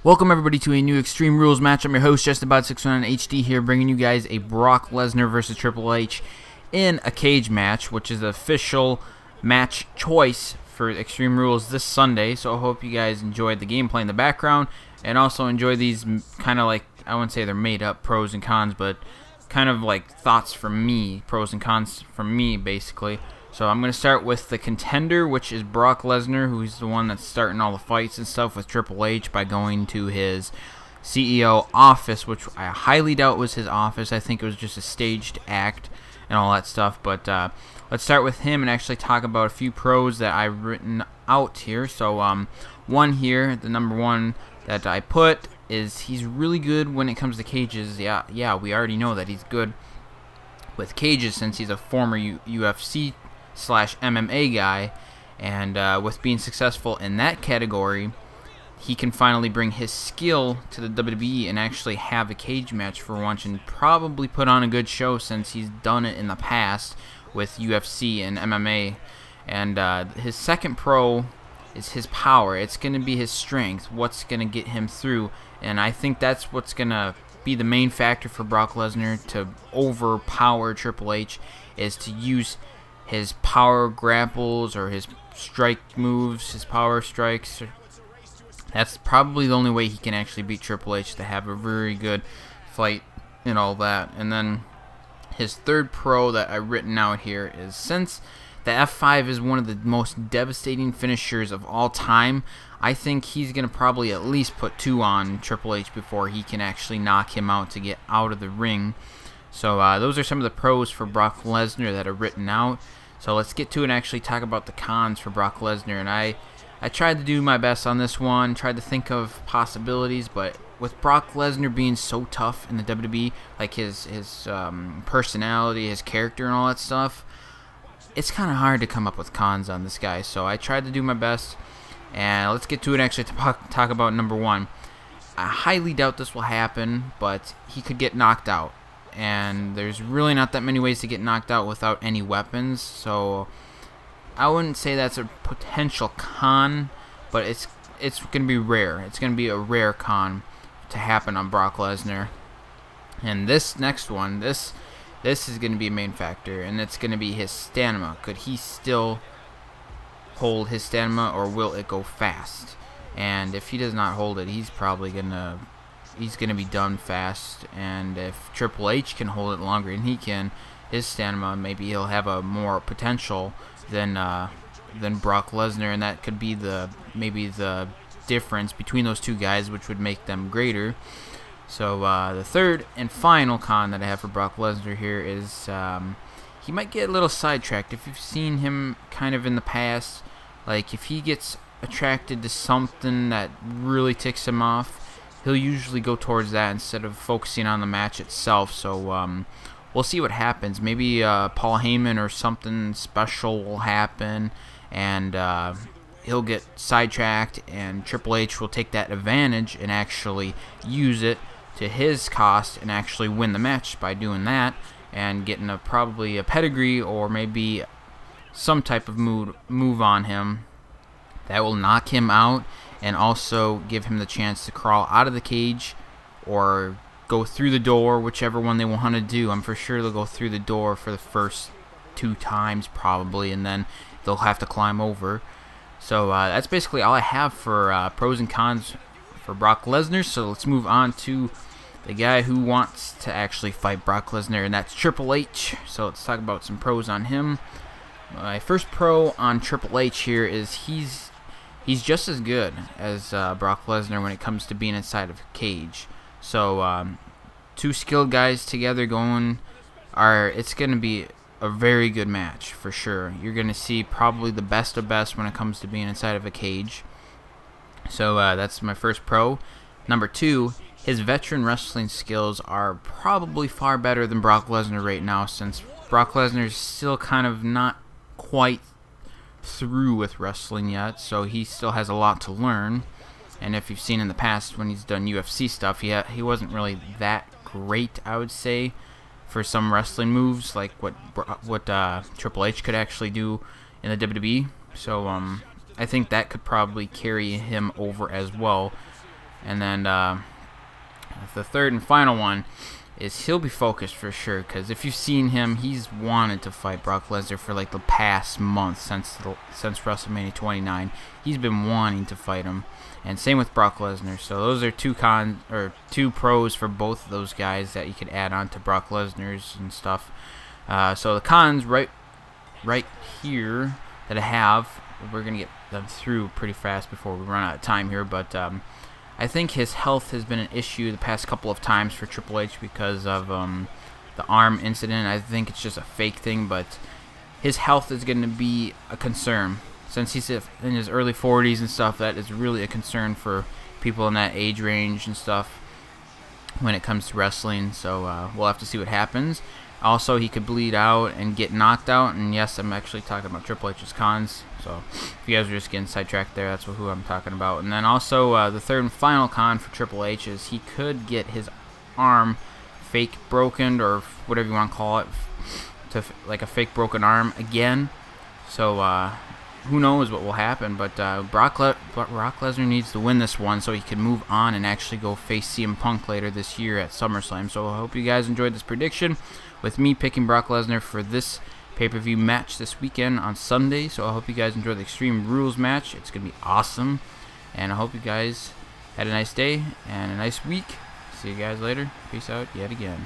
Welcome everybody to a new Extreme Rules match. I'm your host, JustAbout619 HD here, bringing you guys a Brock Lesnar versus Triple H in a cage match, which is the official match choice for Extreme Rules this Sunday. So I hope you guys enjoyed the gameplay in the background, and also enjoy these kind of like, I wouldn't say they're made up pros and cons, but kind of like thoughts from me, pros and cons from me basically. So I'm going to start with the contender, which is Brock Lesnar, who's the one that's starting all the fights and stuff with Triple H by going to his CEO office, which I highly doubt was his office. I think it was just a staged act and all that stuff. But let's start with him and actually talk about a few pros that I've written out here. So one here, the number one that I put is he's really good when it comes to cages. Yeah, we already know that he's good with cages since he's a former UFC /MMA guy, and with being successful in that category, he can finally bring his skill to the WWE and actually have a cage match for once, and probably put on a good show since he's done it in the past with UFC and MMA. And his second pro is his power. It's going to be his strength, what's going to get him through, and I think that's what's going to be the main factor for Brock Lesnar to overpower Triple H, is to use his power grapples or his strike moves, his power strikes. That's probably the only way he can actually beat Triple H, to have a very good fight and all that. And then his third pro that I've written out here is, since the F5 is one of the most devastating finishers of all time, I think he's going to probably at least put 2 on Triple H before he can actually knock him out to get out of the ring. So those are some of the pros for Brock Lesnar that are written out. So let's get to it and actually talk about the cons for Brock Lesnar. And I tried to do my best on this one, tried to think of possibilities, but with Brock Lesnar being so tough in the WWE, like his personality, his character and all that stuff, it's kind of hard to come up with cons on this guy. So I tried to do my best, and let's get to it and actually talk about number one. I highly doubt this will happen, but he could get knocked out. And there's really not that many ways to get knocked out without any weapons, so I wouldn't say that's a potential con, but it's going to be rare. It's going to be a rare con to happen on Brock Lesnar. And this next one, this is going to be a main factor, and it's going to be his stamina. Could he still hold his stamina, or will it go fast? And if he does not hold it, he's probably going to be done fast. And if Triple H can hold it longer than he can, his stamina, maybe he'll have a more potential than Brock Lesnar, and that could be maybe the difference between those two guys, which would make them greater. So the third and final con that I have for Brock Lesnar here is he might get a little sidetracked. If you've seen him kind of in the past, like if he gets attracted to something that really ticks him off, he'll usually go towards that instead of focusing on the match itself. So we'll see what happens. Maybe Paul Heyman or something special will happen, and he'll get sidetracked, and Triple H will take that advantage and actually use it to his cost and actually win the match by doing that and getting probably a pedigree or maybe some type of move on him that will knock him out, and also give him the chance to crawl out of the cage or go through the door, whichever one they want to do. I'm for sure they'll go through the door for the first 2 times probably, and then they'll have to climb over. So that's basically all I have for pros and cons for Brock Lesnar. So let's move on to the guy who wants to actually fight Brock Lesnar, and that's Triple H. So let's talk about some pros on him. My first pro on Triple H here is he's just as good as Brock Lesnar when it comes to being inside of a cage. So 2 skilled guys together it's going to be a very good match for sure. You're going to see probably the best of best when it comes to being inside of a cage. So that's my first pro. Number 2, his veteran wrestling skills are probably far better than Brock Lesnar right now, since Brock Lesnar is still kind of not quite through with wrestling yet, so he still has a lot to learn. And if you've seen in the past when he's done UFC stuff, he wasn't really that great, I would say, for some wrestling moves like what Triple H could actually do in the WWE. So I think that could probably carry him over as well. And then the third and final one is he'll be focused for sure, because if you've seen him, he's wanted to fight Brock Lesnar for like the past month since WrestleMania 29. He's been wanting to fight him, and same with Brock Lesnar. So those are two pros for both of those guys that you could add on to Brock Lesnar's and stuff. So the cons right here that I have, we're gonna get them through pretty fast before we run out of time here, but I think his health has been an issue the past couple of times for Triple H because of the arm incident. I think it's just a fake thing, but his health is going to be a concern. Since he's in his early 40s and stuff, that is really a concern for people in that age range and stuff when it comes to wrestling. So we'll have to see what happens. Also, he could bleed out and get knocked out. And yes, I'm actually talking about Triple H's cons. So if you guys are just getting sidetracked there, that's who I'm talking about. And then also the third and final con for Triple H is he could get his arm fake broken, or whatever you want to call it, to like a fake broken arm again. So who knows what will happen, but Brock Lesnar needs to win this one so he can move on and actually go face CM Punk later this year at SummerSlam. So I hope you guys enjoyed this prediction with me picking Brock Lesnar for this pay-per-view match this weekend on Sunday. So I hope you guys enjoy the Extreme Rules match. It's going to be awesome, and I hope you guys had a nice day and a nice week. See you guys later. Peace out yet again.